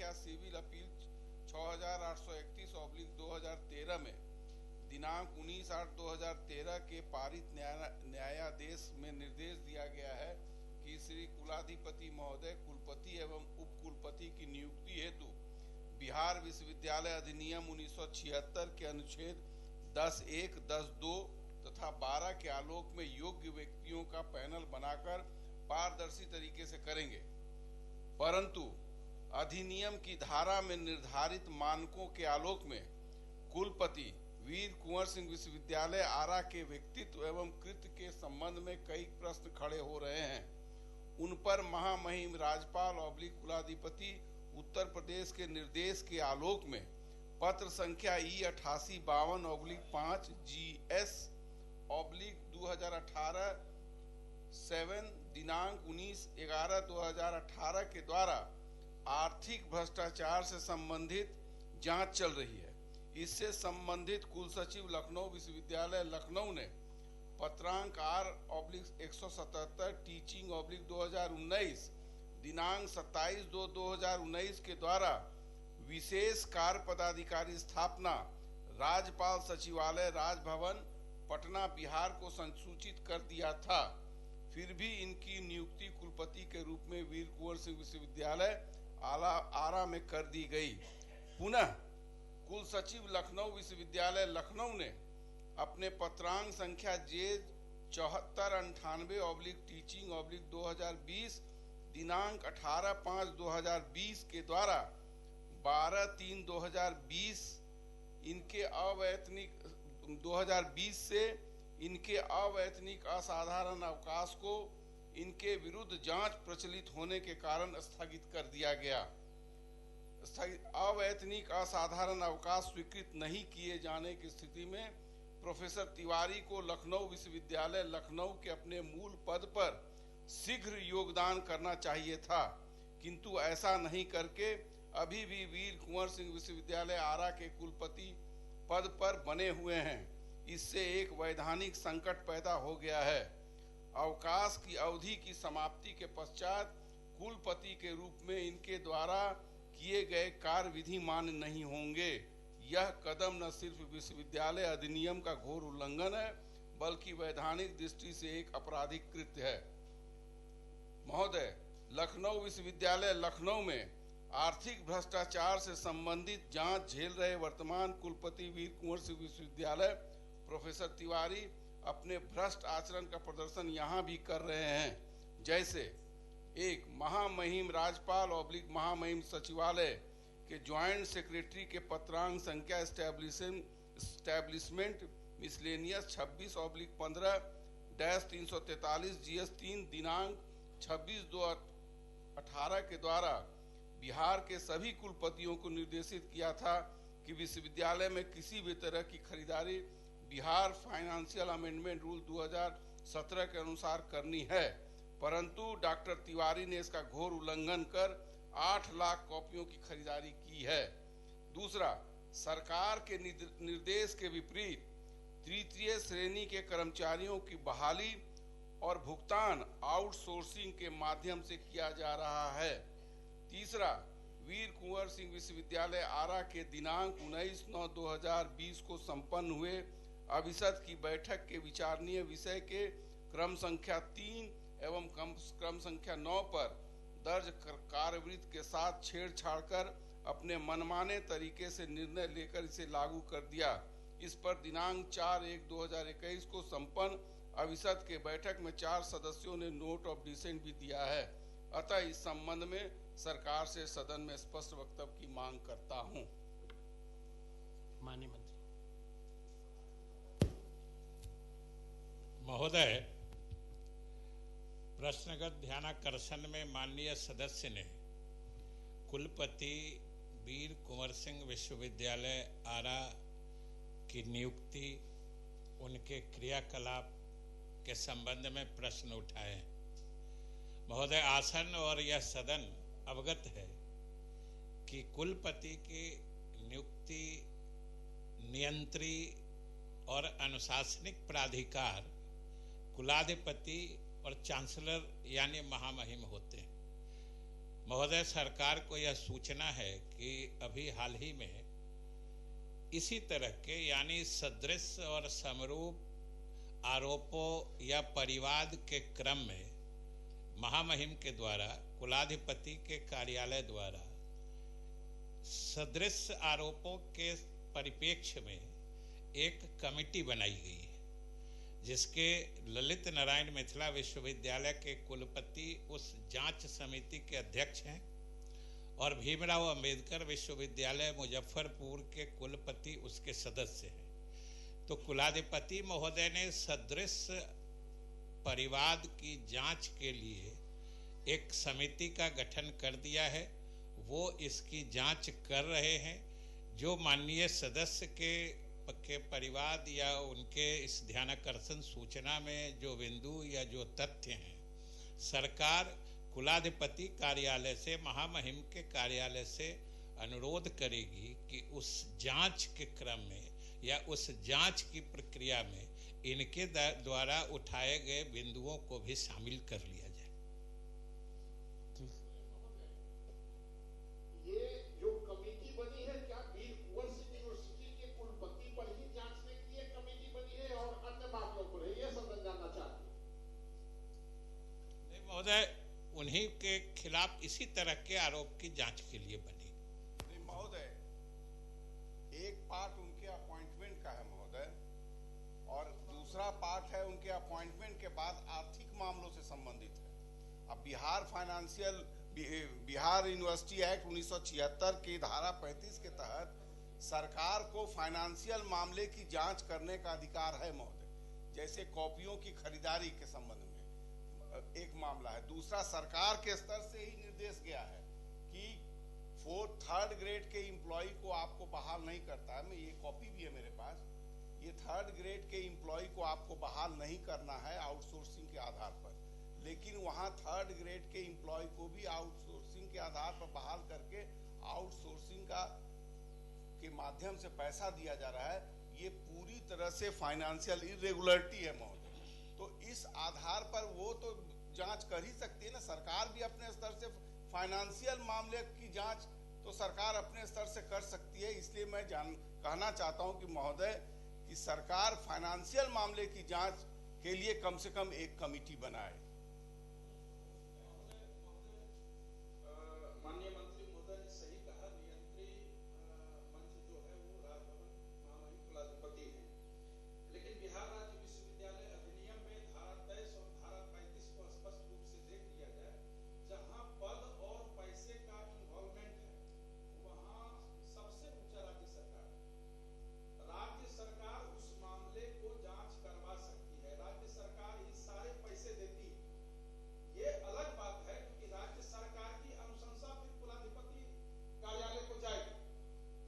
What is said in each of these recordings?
संख्या civil appeal 6831/2013 में दिनांक 19/8/2013 के पारित न्यायादेश में निर्देश दिया गया है कि श्री कुलाधिपति महोदय कुलपति एवं उपकुलपति की नियुक्ति हेतु बिहार विश्वविद्यालय अधिनियम 1976 के अनुच्छेद 10(1), 10(2) तथा 12 के आलोक में योग्य व्यक्तियों का पैनल बनाकर पारदर्शी तरीके से करेंगे, परंतु अधिनियम की धारा में निर्धारित मानकों के आलोक में कुलपति वीर कुंवर सिंह विश्वविद्यालय आरा के व्यक्तित्व एवं कृत्य के संबंध में कई प्रश्न खड़े हो रहे हैं। उन पर महामहिम राज्यपाल कुलाधिपति उत्तर प्रदेश के निर्देश के आलोक में पत्र संख्या E8852/5 GS/2018-7 दिनांक 19/11/2018 के द्वारा आर्थिक भ्रष्टाचार से संबंधित जांच चल रही है। इससे संबंधित कुल सचिव लखनऊ विश्वविद्यालय लखनऊ ने पत्रांक R/177 टीचिंग/2019 दिनांक 27/2/2019 के द्वारा विशेष कार्य पदाधिकारी स्थापना राज्यपाल सचिवालय राजभवन पटना बिहार को संसूचित कर दिया था। फिर भी इनकी नियुक्ति कुलपति के रूप में वीर कुंवर सिंह विश्वविद्यालय आरा में कर दी गई। पुनः कुल सचिव लखनऊ विश्वविद्यालय लखनऊ ने अपने पत्रांक संख्या J7498 टीचिंग/2020 दिनांक 18/5/2020 के द्वारा 12/3/2020 से इनके अवैतनिक असाधारण अवकाश को इनके विरुद्ध जांच प्रचलित होने के कारण स्थगित कर दिया गया। अवैतनिक असाधारण अवकाश स्वीकृत नहीं किए जाने की स्थिति में प्रोफेसर तिवारी को लखनऊ विश्वविद्यालय लखनऊ के अपने मूल पद पर शीघ्र योगदान करना चाहिए था, किंतु ऐसा नहीं करके अभी भी वीर कुंवर सिंह विश्वविद्यालय आरा के कुलपति पद पर बने हुए हैं। इससे एक वैधानिक संकट पैदा हो गया है। अवकाश की अवधि की समाप्ति के पश्चात कुलपति के रूप में इनके द्वारा किए गए कार्य विधि मान्य नहीं होंगे। यह कदम न सिर्फ विश्वविद्यालय अधिनियम का घोर उल्लंघन है, बल्कि वैधानिक दृष्टि से एक आपराधिक कृत्य है। महोदय, लखनऊ विश्वविद्यालय लखनऊ में आर्थिक भ्रष्टाचार से संबंधित जांच झेल रहे वर्तमान कुलपति वीर कुंवर सिंह विश्वविद्यालय प्रोफेसर तिवारी अपने भ्रष्ट आचरण का प्रदर्शन यहाँ भी कर रहे हैं। जैसे एक महामहिम राज्यपाल महामहिम सचिवालय के ज्वाइंट सेक्रेटरी के पत्रांक संख्या एस्टैब्लिशमेंट मिसलेनियस 26/15-343 GS/3 दिनांक 26/2/18 के द्वारा बिहार के सभी कुलपतियों को निर्देशित किया था कि विश्वविद्यालय में किसी भी तरह की खरीदारी बिहार फाइनेंशियल अमेंडमेंट रूल 2017 के अनुसार करनी है, परंतु डॉक्टर तिवारी ने इसका घोर उल्लंघन कर 8 लाख कॉपियों की खरीदारी की है। दूसरा, सरकार के निर्देश के विपरीत तृतीय श्रेणी के कर्मचारियों की बहाली और भुगतान आउटसोर्सिंग के माध्यम से किया जा रहा है। तीसरा, वीर कुंवर सिंह विश्वविद्यालय आरा के दिनांक 19/9/2020 को संपन्न हुए अभिसद की बैठक के विचारणीय विषय के क्रम संख्या 3 एवं क्रम संख्या 9 पर दर्ज कार्यवृत्त के साथ छेड़छाड़ कर अपने मनमाने तरीके से निर्णय लेकर इसे लागू कर दिया। इस पर दिनांक 4/1/2021 को संपन्न अभिसद के बैठक में 4 सदस्यों ने नोट ऑफ डिसेंट भी दिया है। अतः इस संबंध में सरकार से सदन में स्पष्ट वक्तव्य की मांग करता हूं। माननीय मंत्री महोदय, प्रश्नगत ध्यानाकर्षण में माननीय सदस्य ने कुलपति वीर कुंवर सिंह विश्वविद्यालय आरा की नियुक्ति, उनके क्रियाकलाप के संबंध में प्रश्न उठाए। महोदय, आसन और यह सदन अवगत है कि कुलपति की नियुक्ति नियंत्री और अनुशासनिक प्राधिकार कुलाधिपति और चांसलर यानी महामहिम होते हैं। महोदय, सरकार को यह सूचना है कि अभी हाल ही में इसी तरह के यानी सदृश और समरूप आरोपों या परिवाद के क्रम में महामहिम के द्वारा कुलाधिपति के कार्यालय द्वारा सदृश आरोपों के परिप्रेक्ष्य में एक कमेटी बनाई गई है, जिसके ललित नारायण मिथिला विश्वविद्यालय के कुलपति उस जांच समिति के अध्यक्ष हैं और भीमराव अंबेडकर विश्वविद्यालय मुजफ्फरपुर के कुलपति उसके सदस्य हैं। तो कुलाधिपति महोदय ने सदृश परिवाद की जांच के लिए एक समिति का गठन कर दिया है। वो इसकी जांच कर रहे हैं। जो माननीय सदस्य के परिवाद या उनके इस ध्यानाकर्षण सूचना में जो बिंदु या जो तथ्य हैं, सरकार कुलाधिपति कार्यालय से, महामहिम के कार्यालय से अनुरोध करेगी कि उस जांच के क्रम में या उस जांच की प्रक्रिया में इनके द्वारा उठाए गए बिंदुओं को भी शामिल कर लिया जाए। ये जो कमेटी बनी है, क्या वीर कुंवर सिंह यूनिवर्सिटी के कुलपति पर ही जांचने के लिए कमेटी बनी है और अन्य मामलों पर है, ये समझ जानना चाहते हैं? नहीं महोदय, उन्हीं के खिलाफ इसी तरह के आरोप की जांच के लिए बनी। नहीं महोदय, एक पार्ट उनके अपॉइंटमेंट का है महोदय, और दूसरा पार्ट है उनके अपॉइंटमेंट के बाद आर्थिक मामलों से संबंधित है। अब बिहार यूनिवर्सिटी एक्ट 1976 की धारा 35 के तहत सरकार को फाइनेंशियल मामले की जांच करने का अधिकार है महोदय। जैसे कॉपियों की खरीदारी के संबंध में एक मामला है। दूसरा, सरकार के स्तर से ही निर्देश गया है कि 3rd ग्रेड के एम्प्लॉय को आपको बहाल नहीं करता है। मैं ये कॉपी भी है मेरे पास। ये 3rd ग्रेड के एम्प्लॉय को आपको बहाल नहीं करना है आउटसोर्सिंग के आधार पर, लेकिन वहाँ 3rd ग्रेड के एम्प्लॉय को भी आउटसोर्सिंग के आधार पर बहाल करके आउटसोर्सिंग के माध्यम से पैसा दिया जा रहा है। ये पूरी तरह से फाइनेंशियल इरेगुलरिटी है महोदय। तो इस आधार पर वो तो जांच कर ही सकती है ना। सरकार भी अपने स्तर से फाइनेंशियल मामले की जांच तो सरकार अपने स्तर से कर सकती है। इसलिए मैं कहना चाहता हूं कि महोदय कि सरकार फाइनेंशियल मामले की जांच के लिए कम से कम एक कमेटी बनाए। माननीय मंत्री महोदय ने सही कहा, नियंत्री मंच जो है वो राजभवन महामहिम कुलाधिपति है, लेकिन बिहार राज्य विश्वविद्यालय अधिनियम में धारा 23 और धारा 35 को स्पष्ट रूप से देख लिया जाए, जहां पद और पैसे का इन्वॉल्वमेंट है, वहां सबसे ऊंचा राज्य सरकार है। राज्य सरकार उस मामले को जांच करवा सकती है। राज्य सरकार ही सारे पैसे देती है। ये अलग बात है कि राज्य सरकार की अनुशंसा फिर कुलाधिपति कार्यालय को जाएगी,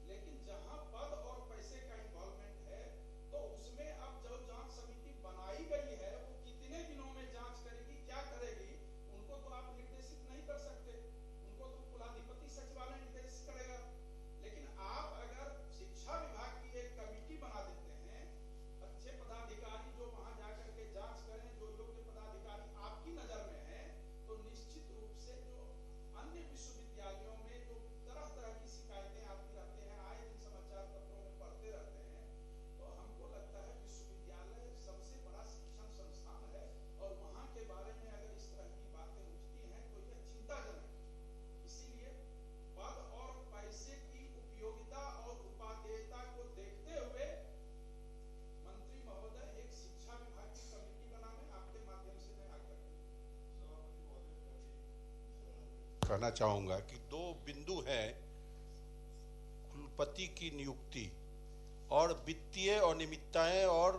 लेकिन जहां पद और पैसे का इन्वॉल्वमेंट है तो उसमें अब जो जांच समिति बनाई गई है वो कितने दिनों में जांच करेगी, क्या करेगी, उनको तो आप निर्देशित नहीं कर सकते। उनको तो कुलाधिपति सचिवालय निर्देशित करेगा। लेकिन आप अगर शिक्षा विभाग की एक कमेटी बना देते हैं, अच्छे पदाधिकारी जो वहां जाकर के जांच करें, जो योग्य पदाधिकारी आपकी नजर में है, तो निश्चित रूप से जो अन्य विश्वविद्यालयों में जो तरह तरह की शिकायतें आती रहते हैं, आए दिन समाचार पत्रों में पढ़ते रहते हैं, तो हमको लगता है विश्वविद्यालय सबसे बड़ा शिक्षण संस्थान है और वहां के बारे में अगर इस तरह की बातें उठती हैं तो यह चिंताजनक है। इसीलिए पद और पैसे की उपयोगिता और उपादेयता को देखते हुए मंत्री महोदय एक शिक्षा विभाग की कमेटी बनाने आपके माध्यम से मैं आग्रह कहना चाहूंगा कि दो बिंदु हैं, कुलपति की नियुक्ति और वित्तीय अनियमितताएं और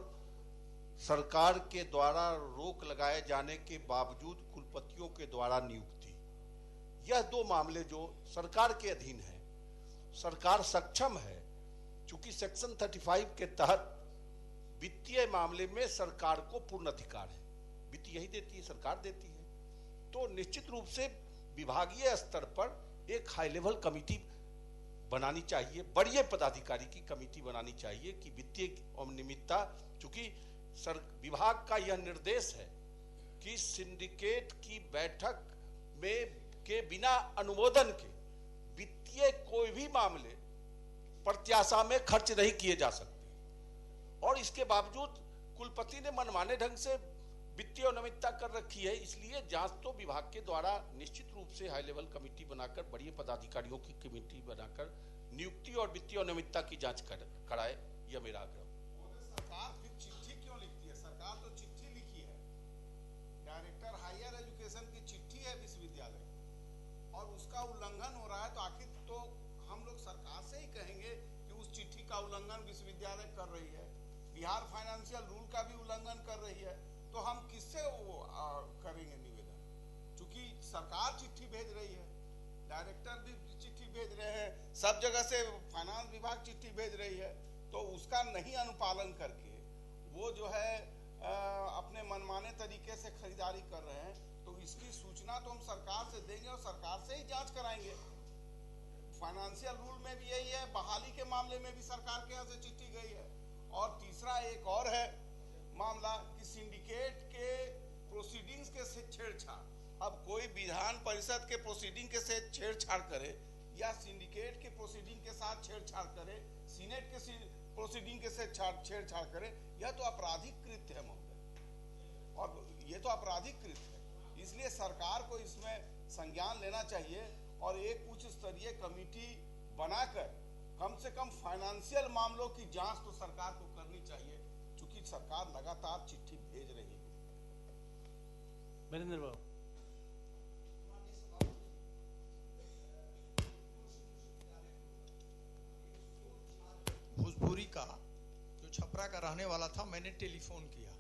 सरकार के द्वारा रोक लगाए जाने के बावजूद कुलपतियों के द्वारा नियुक्ति। यह दो मामले जो सरकार के अधीन है, सरकार सक्षम है। चूंकि सेक्शन 35 के तहत वित्तीय मामले में सरकार को पूर्ण अधिकार है, वित्त यही देती है, सरकार देती है। तो निश्चित रूप से विभागीय स्तर पर एक हाई लेवल कमेटी बनानी चाहिए, बड़े पदाधिकारी की कमेटी बनानी चाहिए कि वित्तीय अनियमितता, चूंकि विभाग का यह निर्देश है कि सिंडिकेट की बैठक में के बिना अनुमोदन के वित्तीय कोई भी मामले प्रत्याशा में खर्च नहीं किए जा सकते। और इसके बावजूद कुलपति ने मनमाने ढंग से वित्तीय अनियमितता कर रखी है। इसलिए जांच तो विभाग के द्वारा निश्चित रूप से हाई लेवल कमेटी बनाकर, बड़े पदाधिकारियों की कमेटी बनाकर नियुक्ति और वित्तीय अनियमितता की जांच कराए, यह मेरा आग्रह। सरकार फिर चिट्ठी क्यों लिखती है? सरकार तो चिट्ठी लिखी है, डायरेक्टर हायर एजुकेशन की चिट्ठी है विश्वविद्यालय, और उसका उल्लंघन हो रहा है। तो आखिर तो हम लोग सरकार से ही कहेंगे कि उस चिट्ठी का उल्लंघन विश्वविद्यालय कर रही है, बिहार फाइनेंशियल रूल का भी उल्लंघन कर रही है। तो हम किससे वो करेंगे निवेदन? चूंकि सरकार चिट्ठी भेज रही है, डायरेक्टर भी चिट्ठी भेज रहे हैं, सब जगह से फाइनेंस विभाग चिट्ठी भेज रही है, तो उसका नहीं अनुपालन करके वो जो है अपने मनमाने तरीके से खरीदारी कर रहे हैं, तो इसकी सूचना तो हम सरकार से देंगे और सरकार से ही जांच कराएंगे। फाइनेंशियल रूल में भी यही है, बहाली के मामले में भी सरकार के यहाँ से चिट्ठी गई है। और तीसरा एक और है मामला कि सिंडिकेट के प्रोसीडिंग्स के से छेड़छाड़। अब कोई विधान परिषद के प्रोसीडिंग के से छेड़छाड़ करे या सिंडिकेट के प्रोसीडिंग के साथ छेड़छाड़ करे, सीनेट के प्रोसीडिंग के से छेड़छाड़ करे, यह तो आपराधिक कृत्य है महोदय, और ये तो आपराधिक कृत्य है। इसलिए सरकार को इसमें संज्ञान लेना चाहिए और एक उच्च स्तरीय कमेटी बनाकर कम से कम फाइनेंशियल मामलों की जांच तो सरकार को करनी चाहिए, क्योंकि सरकार लगातार चिट्ठी भेज रही है। वीरेंद्र बाबू। भोजपुरी का जो छपरा का रहने वाला था, मैंने टेलीफोन किया,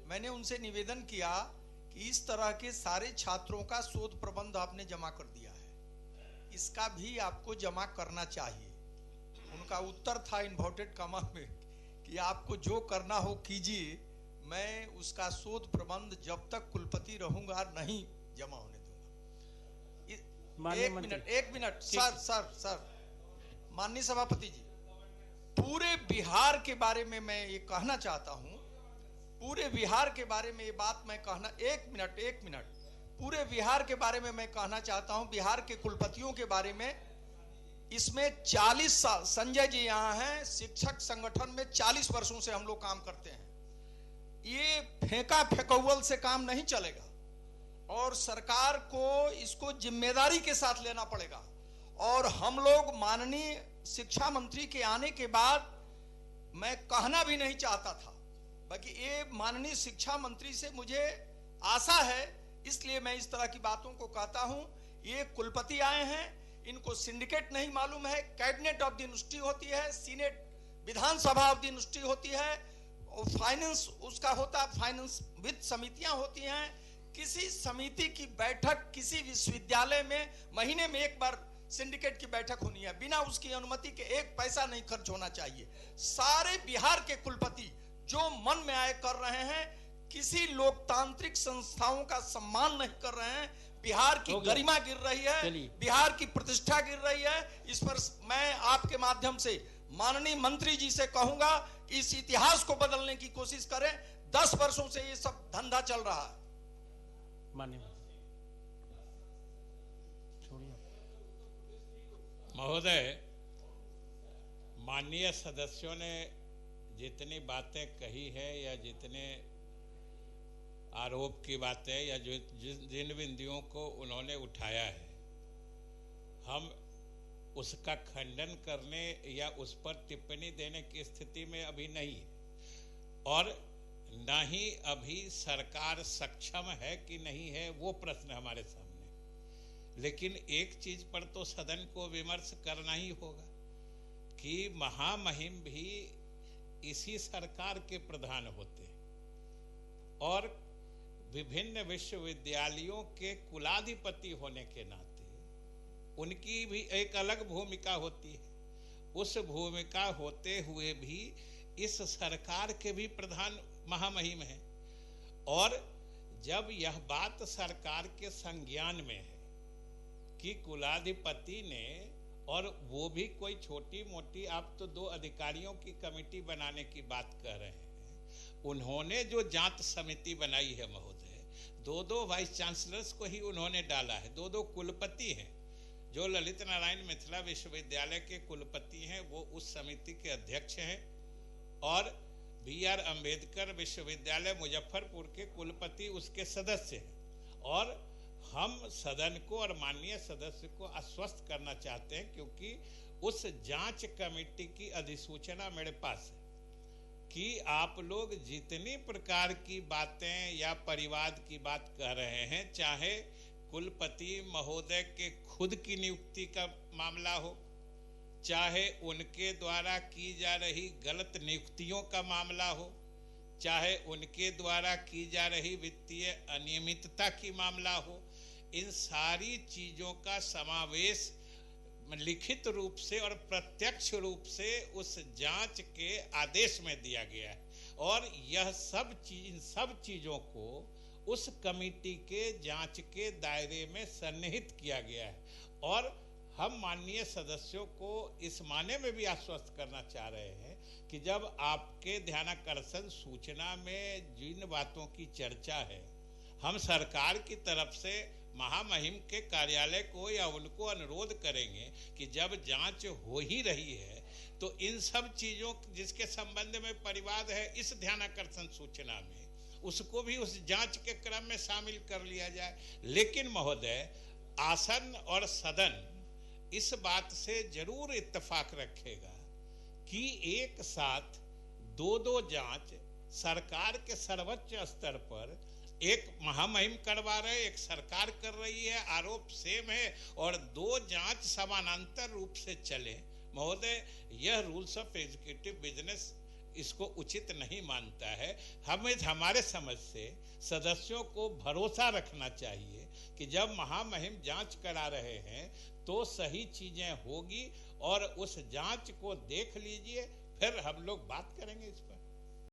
मैंने उनसे निवेदन किया कि इस तरह के सारे छात्रों का शोध प्रबंध आपने जमा कर दिया है, इसका भी आपको जमा करना चाहिए। उनका उत्तर था इन्वर्टेड कॉमा में कि आपको जो करना हो कीजिए, मैं उसका शोध प्रबंध जब तक कुलपति रहूंगा नहीं जमा होने दूंगा। एक मिनट सर, माननीय सभापति जी, पूरे बिहार के बारे में मैं ये कहना चाहता हूं, पूरे बिहार के बारे में ये बात मैं कहना, एक मिनट, पूरे बिहार के बारे में मैं कहना चाहता हूं, बिहार के कुलपतियों के बारे में। इसमें 40 साल, संजय जी यहाँ हैं, शिक्षक संगठन में 40 वर्षों से हम लोग काम करते हैं। ये फेंका फेंकौल से काम नहीं चलेगा और सरकार को इसको जिम्मेदारी के साथ लेना पड़ेगा। और हम लोग माननीय शिक्षा मंत्री के आने के बाद, मैं कहना भी नहीं चाहता था, बाकी ये माननीय शिक्षा मंत्री से मुझे आशा है, इसलिए मैं इस तरह की बातों को कहता हूं। ये कुलपति आए हैं, इनको सिंडिकेट नहीं मालूम है, कैबिनेट ऑफ द यूनिवर्सिटी होती है, senate Vidhan Sabha of the university होती है, और फाइनेंस उसका होता है, फाइनेंस वित्त समितियां होती हैं। किसी समिति की बैठक किसी विश्वविद्यालय में महीने में एक बार सिंडिकेट की बैठक होनी है, बिना उसकी अनुमति के एक पैसा नहीं खर्च होना चाहिए। सारे बिहार के कुलपति जो मन में आए कर रहे हैं, किसी लोकतांत्रिक संस्थाओं का सम्मान नहीं कर रहे हैं। बिहार की गरिमा गिर रही है, बिहार की प्रतिष्ठा गिर रही है। इस पर मैं आपके माध्यम से माननीय मंत्री जी से कहूंगा, इस इतिहास को बदलने की कोशिश करें। 10 वर्षों से ये सब धंधा चल रहा है। माननीय महोदय, माननीय सदस्यों ने जितनी बातें कही है या जितने आरोप की बातें या जो जिन बिंदुओं को उन्होंने उठाया है, हम उसका खंडन करने या उस पर टिप्पणी देने की स्थिति में अभी नहीं है, और न ही अभी सरकार सक्षम है कि नहीं है वो प्रश्न हमारे सामने। लेकिन एक चीज पर तो सदन को विमर्श करना ही होगा कि महामहिम भी इसी सरकार के प्रधान होते और विभिन्न विश्वविद्यालयों के कुलाधिपति होने के नाते उनकी भी एक अलग भूमिका होती है। उस भूमिका होते हुए भी इस सरकार के भी प्रधान महामहिम है, और जब यह बात सरकार के संज्ञान में है कि कुलाधिपति ने, और वो भी कोई छोटी मोटी, आप तो 2 अधिकारियों की कमेटी बनाने की बात कर रहे हैं, उन्होंने जो जांच समिति बनाई है महोदय, दो वाइस चांसलर्स को ही उन्होंने डाला है, दो कुलपति हैं। जो ललित नारायण मिथिला विश्वविद्यालय के कुलपति हैं वो उस समिति के अध्यक्ष हैं, और BR अम्बेडकर विश्वविद्यालय मुजफ्फरपुर के कुलपति उसके सदस्य हैं। और हम सदन को और माननीय सदस्य को आश्वस्त करना चाहते हैं, क्योंकि उस जांच कमेटी की अधिसूचना मेरे पास है कि आप लोग जितनी प्रकार की बातें या परिवाद की बात कह रहे हैं, चाहे कुलपति महोदय के खुद की नियुक्ति का मामला हो, चाहे उनके द्वारा की जा रही गलत नियुक्तियों का मामला हो, चाहे उनके द्वारा की जा रही वित्तीय अनियमितता की मामला हो, इन सारी चीजों का समावेश लिखित रूप से और प्रत्यक्ष रूप से उस जांच के आदेश में दिया गया है। और यह इन सब चीजों को उस कमेटी के जांच के दायरे में सन्निहित किया गया है। और हम माननीय सदस्यों को इस माने में भी आश्वस्त करना चाह रहे हैं कि जब आपके ध्यानाकर्षण सूचना में जिन बातों की चर्चा है, हम सरकार की तरफ से महामहिम के कार्यालय को या उनको अनुरोध करेंगे कि जब जांच हो ही रही है तो इन सब चीजों जिसके संबंध में परिवाद है इस ध्यानाकर्षण सूचना में उसको भी उस जांच के क्रम में शामिल कर लिया जाए। लेकिन महोदय, आसन और सदन इस बात से जरूर इत्तेफाक रखेगा कि एक साथ दो जांच सरकार के सर्वोच्च स्तर पर एक महामहिम करवा रहे, एक सरकार कर रही है, आरोप सेम है, और दो जांच समानांतर रूप से चले। महोदय, यह रूल्स ऑफ एग्जीक्यूटिव बिजनेस इसको उचित नहीं मानता है। हमें हमारे समझ से सदस्यों को भरोसा रखना चाहिए कि जब महामहिम जांच करा रहे हैं तो सही चीजें होगी, और उस जांच को देख लीजिए, फिर हम लोग बात करेंगे इस पर।